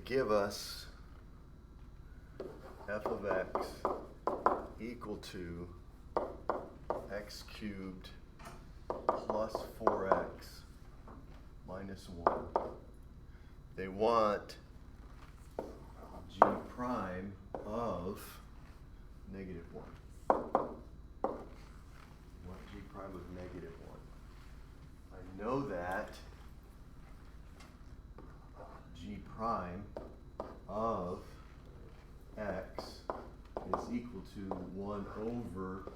give us f of x equal to x cubed plus 4x minus 1. They want g prime of negative 1. They want g prime of negative 1. I know that g prime of x is equal to 1 over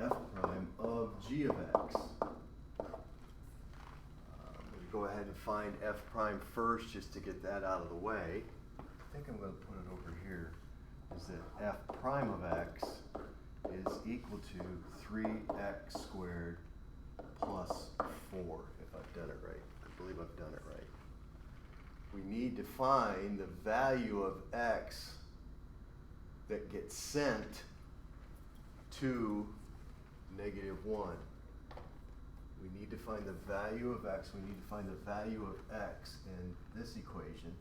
f prime of g of x. I'm going to go ahead and find f prime first just to get that out of the way. I think I'm going to put it over here. Is that f prime of x is equal to 3x squared plus 4, if I've done it right. I believe I've done it right. We need to find the value of x that gets sent to negative 1. We need to find the value of x. We need to find the value of x in this equation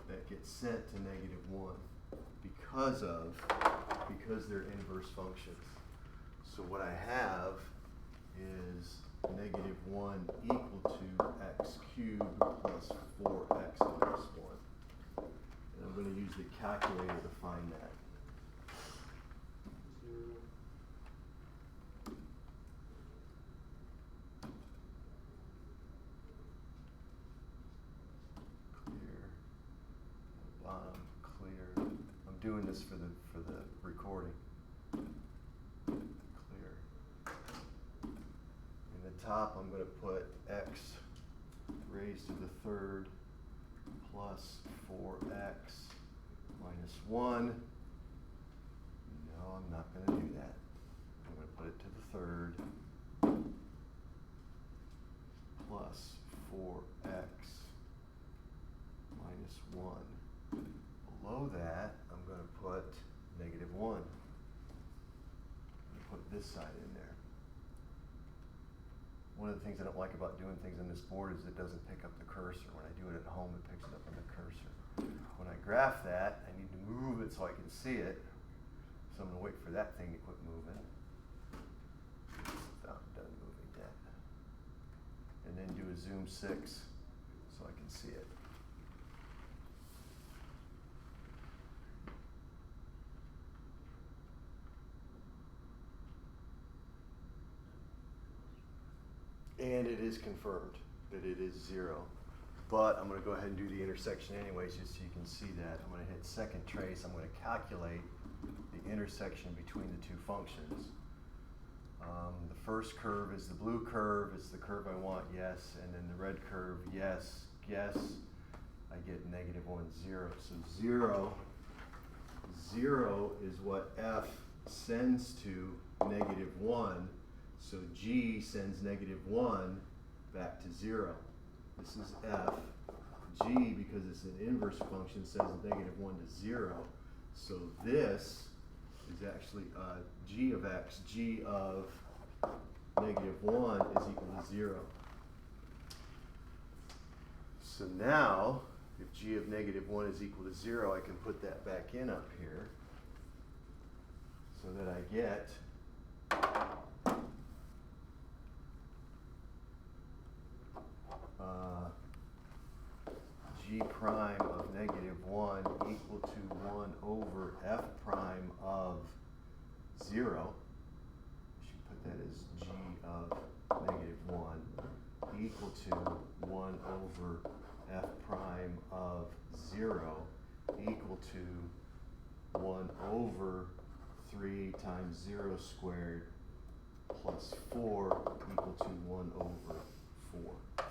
that gets sent to negative 1 because they're inverse functions. So what I have is negative 1 equal to x cubed plus 4x minus 1. And I'm going to use the calculator to find that. Clear. Bottom clear. I'm doing this for the recording. Clear. In the top, I'm going to put x raised to the third plus 4x minus 1. No, I'm not going to do that. I'm going to put it to the third plus 4x minus 1. Below that, I'm going to put negative 1. I'm going to put this side in there. One of the things I don't like about doing things on this board is it doesn't pick up the cursor. When I do it at home, it picks it up on the cursor. When I graph that, I need to move it so I can see it. So I'm going to wait for that thing to quit moving. It's not done moving yet. And then do a zoom 6 so I can see it. And it is confirmed that it is 0. But I'm going to go ahead and do the intersection anyways just so you can see that. I'm going to hit second trace. I'm going to calculate the intersection between the two functions. The first curve is the blue curve. It's the curve I want, yes. And then the red curve, yes, yes. I get negative 1, 0. So 0 is what f sends to negative 1. So g sends negative 1 back to 0. This is f. G, because it's an inverse function, sends negative 1 to 0. So this is actually g of x. G of negative 1 is equal to 0. So now, if g of negative 1 is equal to 0, I can put that back in up here so that I get g prime of negative 1 equal to 1 over f prime of 0. I should put that as g of negative 1 equal to 1 over f prime of 0 equal to 1 over 3 times 0 squared plus 4 equal to 1 over 4.